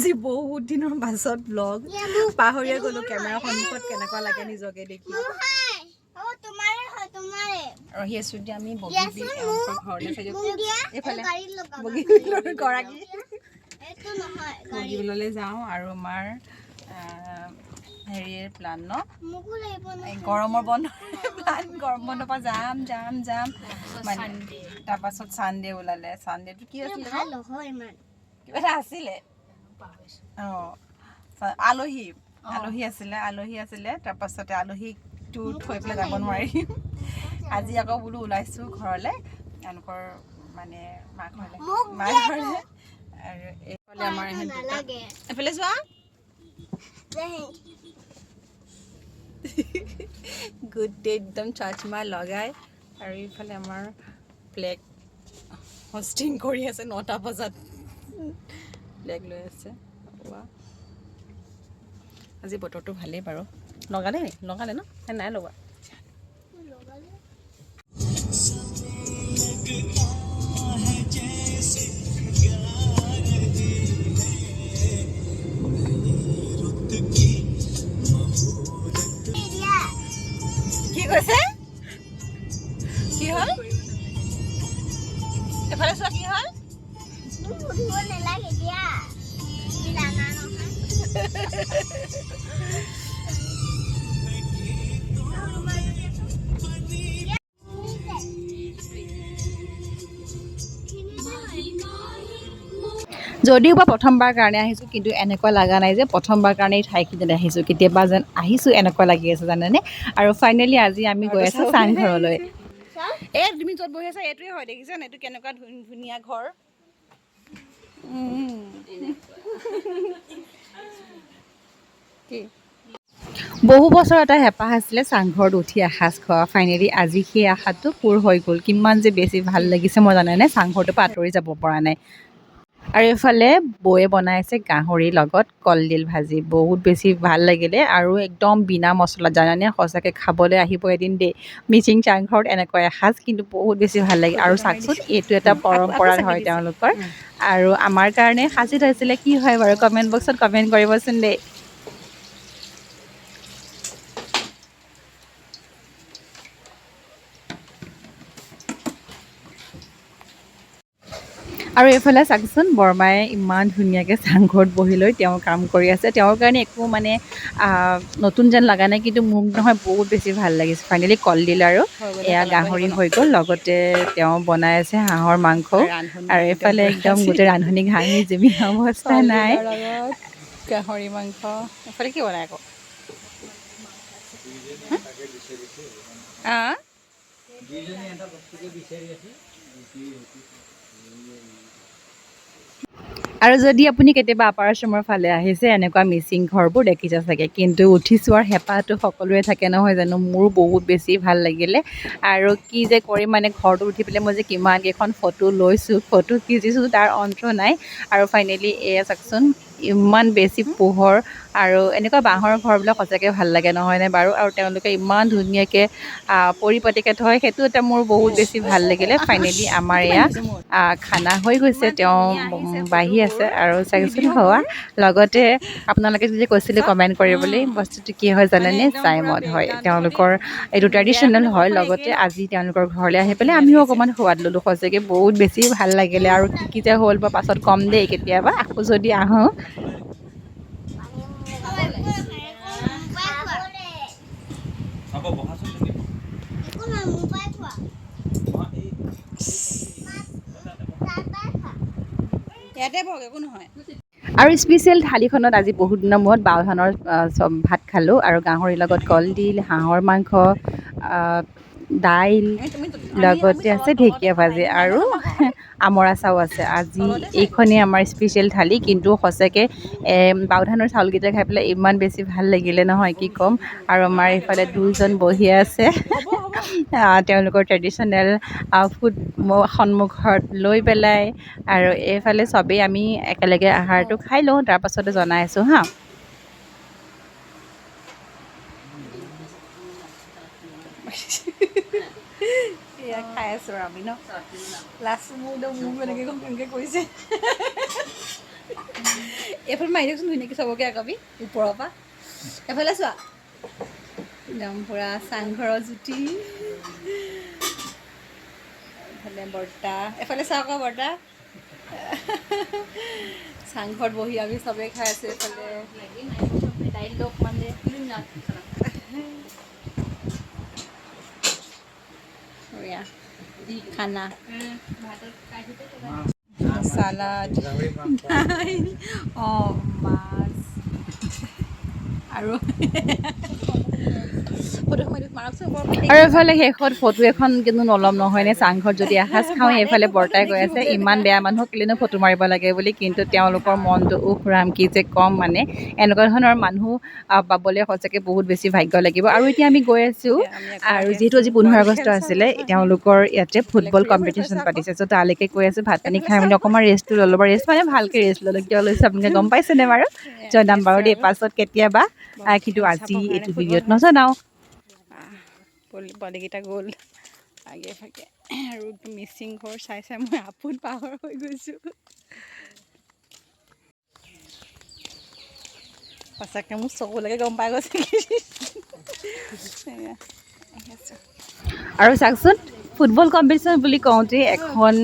আজি বহুত দিনৰ পাছত ব্লগ পাহৰিয়ে গ'লো কেমেৰা সন্মুখত কেনেকুৱা লাগে নিজকে দেখি ৰহি আছো এতিয়া আমি বগীবিললৈ যাওঁ আৰু আমাৰ হেৰিৰ প্লান ন গৰমৰ বন্ধ প্লান গৰম বন্ধৰ পৰা যাম যাম যাম মানে তাৰপাছত চানডে ওলালে চানডেটো কি আছিলে কিবা এটা আছিলে অঁ আলহী আছিলে তাৰপাছতে আলহীকটো থৈ পেলাই যাব নোৱাৰিম আজি আকৌ বোলো ওলাইছোঁ ঘৰলৈ তেওঁলোকৰ মানে মাক ঘৰলৈ আৰু এইফালে আমাৰ এফালে যোৱা গোটেই একদম চাচমা লগাই আৰু এইফালে আমাৰ ফ্লেগ হোষ্টিং কৰি আছে 9টা বজাত ফ্লেগ লৈ আছে আজি বতৰটো ভালেই বাৰু লগালে ন নাই লগা কি কৈছে কি হ'ল এফালে চোৱা কি হ'ল যদিও বা প্ৰথমবাৰ কাৰণে আহিছোঁ কিন্তু এনেকুৱা লগা নাই যে প্ৰথমবাৰ কাৰণে এই ঠাইখিনিত আহিছোঁ কেতিয়াবা যেন আহিছোঁ এনেকুৱা লাগি আছে জানেনে আৰু ফাইনেলি আজি আমি গৈ আছোঁ চাংঘৰলৈ এই তুমি য'ত বহি আছা এইটোৱে হয় দেখিছানে এইটো কেনেকুৱা ধুনীয়া ঘৰ কি বহু বছৰ এটা হেঁপাহ আছিলে চাংঘৰত উঠি এসাঁজ খোৱা ফাইনেলি আজি সেই আশাটো পূৰ হৈ গ'ল কিমান যে বেছি ভাল লাগিছে মই জানেনে চাংঘৰটোৰ পৰা আঁতৰি যাব পৰা নাই আৰু এইফালে বৌয়ে বনাইছে গাহৰিৰ লগত কলডিল ভাজি বহুত বেছি ভাল লাগিলে আৰু একদম বিনা মছলাত জানানে সঁচাকৈ খাবলৈ আহিব এদিন দেই মিচিং চাংঘৰত এনেকুৱা এসাঁজ কিন্তু বহুত বেছি ভাল লাগে আৰু চাওকচোন এইটো এটা পৰম্পৰা হয় তেওঁলোকৰ আৰু আমাৰ কাৰণে সাজি থৈছিলে কি হয় বাৰু কমেণ্ট বক্সত কমেণ্ট কৰিবচোন দেই আৰু এইফালে চাওকচোন বৰমায়ে ইমান ধুনীয়াকৈ চাংঘৰত বহি লৈ তেওঁ কাম কৰি আছে তেওঁৰ কাৰণে একো মানে নতুন যেন লগা নাই কিন্তু মোক নহয় বহুত বেছি ভাল লাগিছে ফাইনেলি কলডিল আৰু এয়া গাহৰি হৈ গ'ল লগতে তেওঁ বনাই আছে হাঁহৰ মাংস আৰু এইফালে একদম গোটেই ৰান্ধনি ঘামি জুমি অৱস্থা নাই গাহৰি মাংস এইফালে কি বনাই আকৌ আৰু যদি আপুনি কেতিয়াবা আপাৰ আচামৰ ফালে আহিছে এনেকুৱা মিচিং ঘৰবোৰ দেখিছে চাগে কিন্তু উঠি চোৱাৰ হেঁপাহটো সকলোৰে থাকে নহয় জানো মোৰো বহুত বেছি ভাল লাগিলে আৰু কি যে কৰিম মানে ঘৰটো উঠি পেলাই মই যে কিমানকেইখন ফটো লৈছোঁ ফটো খিচিছোঁ তাৰ অন্ত নাই আৰু ফাইনেলি এয়া চাওকচোন ইমান বেছি পোহৰ আৰু এনেকুৱা বাঁহৰ ঘৰবিলাক সঁচাকৈ ভাল লাগে নহয়নে বাৰু আৰু তেওঁলোকে ইমান ধুনীয়াকৈ পৰিপাটিকৈ থয় সেইটো এটা মোৰ বহুত বেছি ভাল লাগিলে ফাইনেলি আমাৰ এয়া খানা হৈ গৈছে তেওঁ বাঢ়ি আছে আৰু চাইচোন হোৱা লগতে আপোনালোকে যদি কৈছিলে কমেণ্ট কৰিবলৈ বস্তুটো কি হয় জানেনে চাই মদ হয় তেওঁলোকৰ এইটো ট্ৰেডিশ্যনেল হয় লগতে আজি তেওঁলোকৰ ঘৰলৈ আহি পেলাই আমিও অকণমান সোৱাদ ল'লোঁ সঁচাকৈ বহুত বেছি ভাল লাগিলে আৰু কি যে হ'ল বা পাছত কম দেই কেতিয়াবা আকৌ যদি আহোঁ ইয়াতে ভোগ একো নহয় আৰু স্পেচিয়েল থালিখনত আজি বহুত দিনৰ মূৰত বাও ধানৰ ভাত খালোঁ আৰু গাহৰিৰ লগত কলডিল হাঁহৰ মাংস দাইল লগতে আছে ঢেকীয়া ভাজি আৰু আমৰ আচাৰো আছে আজি এইখনেই আমাৰ স্পেচিয়েল থালি কিন্তু সঁচাকৈ বাও ধানৰ চাউলকেইটা খাই পেলাই ইমান বেছি ভাল লাগিলে নহয় কি ক'ম আৰু আমাৰ এইফালে দুজন বহি আছে তেওঁলোকৰ ট্ৰেডিশ্যনেল ফুড সন্মুখত লৈ পেলাই আৰু এইফালে চবেই আমি একেলগে আহাৰটো খাই লওঁ তাৰপাছতে জনাই আছোঁ হা এয়া খাই আছোঁ আৰু আমি ন লাষ্ট মোৰ এনেকৈ কৰিছে এইফালে মাৰি দিয়কচোন ধুনীয়াকৈ চবকে একবি ওপৰৰ পৰা এফালে চোৱা একদম পূৰা চাংঘৰৰ জুতি এফালে বৰ্তা এফালে চাওক আকৌ বৰ্তা চাংঘৰত বহি আমি চবেই খাই আছোঁ এফালে দাইল মানে খানা চালাড অঁ মাছ আৰু আৰু এফালে শেষত ফটো এখন কিন্তু নল'ম নহয়নে চাংঘৰত যদি এসাঁজ খাওঁ এইফালে বৰ্তাই কৈ আছে ইমান বেয়া মানুহক কেলেনো ফটো মাৰিব লাগে বুলি কিন্তু তেওঁলোকৰ মনটো উফ ৰাম কি যে কম মানে এনেকুৱা ধৰণৰ মানুহ পাবলৈ সঁচাকৈ বহুত বেছি ভাগ্য লাগিব আৰু এতিয়া আমি গৈ আছোঁ আৰু যিহেতু আজি 15 আগষ্ট আছিলে তেওঁলোকৰ ইয়াতে ফুটবল কম্পিটিশ্যন পাতিছে চ' তালৈকে কৈ আছোঁ ভাত পানী খাই মেলি অকণমান ৰেষ্টটো ল'লোঁ বাৰু ৰেষ্ট মানে ভালকৈ ৰেষ্ট ল'লোঁ কিয় লৈছোঁ আপোনালোকে গম পাইছেনে বাৰু জনাম বাৰু দেই পাছত কেতিয়াবা কিন্তু আজি এইটো ভিডিঅ'ত নজনাওঁ পোৱালিকেইটা গ'ল আগে ভাগে আৰু মিচিং ঘৰ চাই চাই মই আপোন পাহৰ হৈ গৈছোঁ সঁচাকৈ মোৰ চকুলৈকে গম পাই গৈছে আৰু চাওকচোন ফুটবল কম্পিটিশ্যন বুলি কওঁতে এখন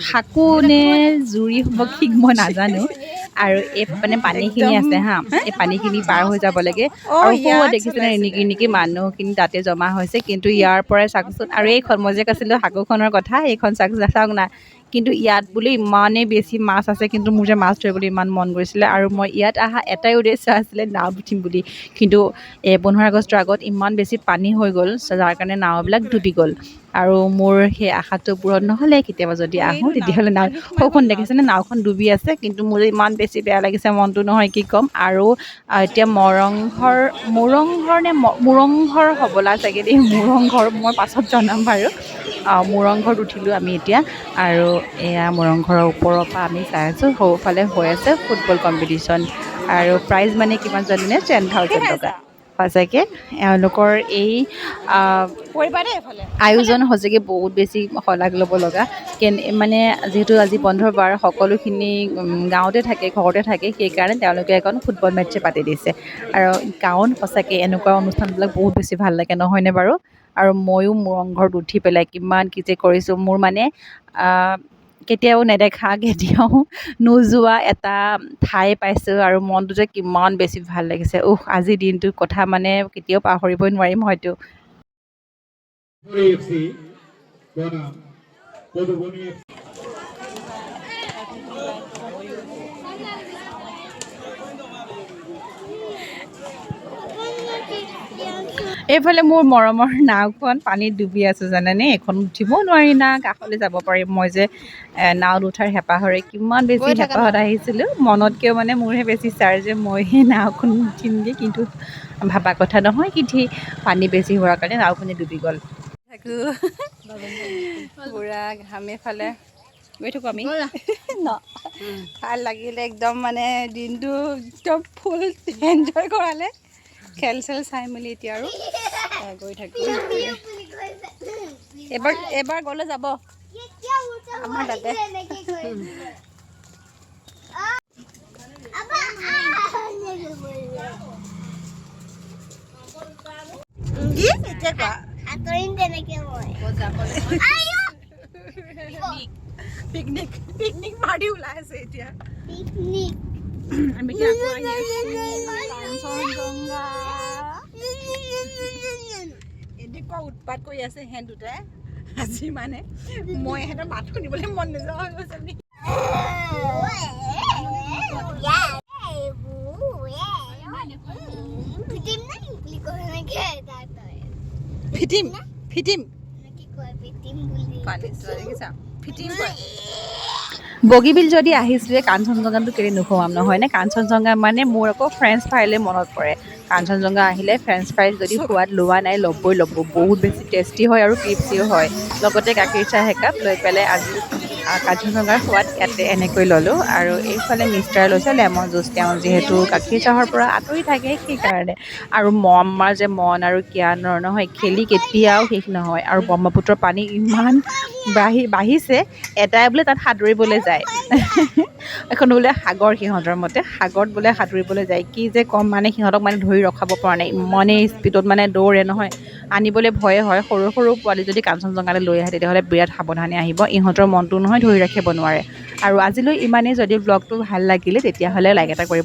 সাকু নে জুৰি হ'ব ঠিক মই নাজানো আৰু এই মানে পানীখিনি আছে হা এই পানীখিনি পাৰ হৈ যাব লাগে আৰু দেখিছেনে এনেকৈ মানুহখিনি তাতে জমা হৈছে কিন্তু ইয়াৰ পৰাই চাওকচোন আৰু এইখন মই যে কৈছিলোঁ সাকুখনৰ কথা এইখন চাওক না কিন্তু ইয়াত বোলে ইমানেই বেছি মাছ আছে কিন্তু মোৰ যে মাছ ধৰিবলৈ ইমান মন গৈছিলে আৰু মই ইয়াত অহা এটাই উদ্দেশ্য আছিলে নাও উঠিম বুলি কিন্তু 15 আগষ্টৰ আগত ইমান বেছি পানী হৈ গ'ল যাৰ কাৰণে নাওবিলাক ডুবি গ'ল আৰু মোৰ সেই আশাটো পূৰণ নহ'লে কেতিয়াবা যদি আহোঁ তেতিয়াহ'লে নাও সৌখন দেখিছেনে নাওখন ডুবি আছে কিন্তু মোৰ ইমান বেছি বেয়া লাগিছে মনটো নহয় কি ক'ম আৰু এতিয়া মোৰংঘৰ হ'বলা চাগে দেই মোৰংঘৰ মই পাছত জনাম বাৰু মোৰংঘৰত উঠিলোঁ আমি এতিয়া আৰু এয়া মোৰংঘৰৰ ওপৰৰ পৰা আমি চাই আছোঁ সৌফালে হৈ আছে ফুটবল কম্পিটিশ্যন আৰু প্ৰাইজ মানে কিমান জানেনে 10,000 টকা সঁচাকৈ এওঁলোকৰ এই আয়োজন সঁচাকৈ বহুত বেছি শলাগ ল'ব লগা মানে যিহেতু আজি বন্ধৰ বাৰ সকলোখিনি গাঁৱতে থাকে ঘৰতে থাকে সেইকাৰণে তেওঁলোকে এখন ফুটবল মেটচে পাতি দিছে আৰু গাঁৱত সঁচাকৈ এনেকুৱা অনুষ্ঠানবিলাক বহুত বেছি ভাল লাগে নহয়নে বাৰু আৰু ময়ো মোৰংঘৰত উঠি পেলাই কিমান কি যে কৰিছোঁ মোৰ মানে কেতিয়াও নেদেখা কেতিয়াও নোযোৱা এটা ঠাই পাইছোঁ আৰু মনটো যে কিমান বেছি ভাল লাগিছে আজিৰ দিনটোৰ কথা মানে কেতিয়াও পাহৰিবই নোৱাৰিম হয়তো এইফালে মোৰ মৰমৰ নাওখন পানীত ডুবি আছোঁ জানেনে এখন উঠিবও নোৱাৰি না কাষলৈ যাব পাৰিম মই যে নাওত উঠাৰ হেঁপাহৰে কিমান বেছি হেঁপাহত আহিছিলোঁ মনতকৈও মানে মোৰহে বেছি ছাৰ যে মই সেই নাওখন উঠিমগৈ কিন্তু ভাবা কথা নহয় কি ঠিক পানী বেছি হোৱাৰ কাৰণে নাওখনে ডুবি গ'ল পূৰা ঘামে ফালে গৈ থাকোঁ আমি ন ভাল লাগিলে একদম মানে দিনটো একদম ফুল এনজয় কৰালে খেল চেল চাই মেলি এতিয়া আৰু গৈ থাকোঁ এবাৰ গ'লে যাব আমাৰ তাতে পিকনিক পাৰ্টি ওলাই আছে এতিয়া এনেকুৱা উৎপাত কৰি আছে সিহঁত দুটাই আজি মানে মই সিহঁতৰ মাত শুনিবলৈ মন নোযোৱা হৈ গৈছে ফিটিম বগীবিল যদি আহিছিলে কাঞ্চনজংঘাটো কেলৈ নোখোৱাম নহয়নে কাঞ্চনজংঘা মানে মোৰ আকৌ ফ্ৰেঞ্চ ফ্ৰাইলৈ মনত পৰে কাঞ্চনজংঘা আহিলে ফ্ৰেঞ্চ ফ্ৰাই যদি সোৱাদ লোৱা নাই ল'বই ল'ব বহুত বেছি টেষ্টি হয় আৰু ক্ৰিস্পিও হয় লগতে গাখীৰ চাহ একাপ লৈ পেলাই আজি কাঞ্চনজংঘাৰ সোৱাদ ইয়াতে এনেকৈ ল'লোঁ আৰু এইফালে মিষ্টাৰ লৈছে লেমন জুচ তেওঁ যিহেতু গাখীৰ চাহৰ পৰা আঁতৰি থাকে সেইকাৰণে আৰু আমাৰ যে মন আৰু জ্ঞানৰ নহয় খেলি কেতিয়াও শেষ নহয় আৰু ব্ৰহ্মপুত্ৰৰ পানী ইমান বাঢ়িছে এটাই বোলে তাত সাঁতুৰিবলৈ যায় এখন বোলে সাগৰ সিহঁতৰ মতে সাগৰত বোলে সাঁতুৰিবলৈ যায় কি যে ক'ম মানে সিহঁতক মানে ধৰি ৰখাব পৰা নাই ইমানেই স্পীডত মানে দৌৰে নহয় আনিবলৈ ভয়ে হয় সৰু সৰু পোৱালি যদি কাঞ্চনজংঘালৈ লৈ আহে তেতিয়াহ'লে বিৰাট সাৱধানে আহিব ইহঁতৰ মনটো নহয় ধৰি ৰাখিব নোৱাৰে আৰু আজিলৈ ইমানেই যদি ব্লগটো ভাল লাগিলে তেতিয়াহ'লে লাইক এটা কৰিব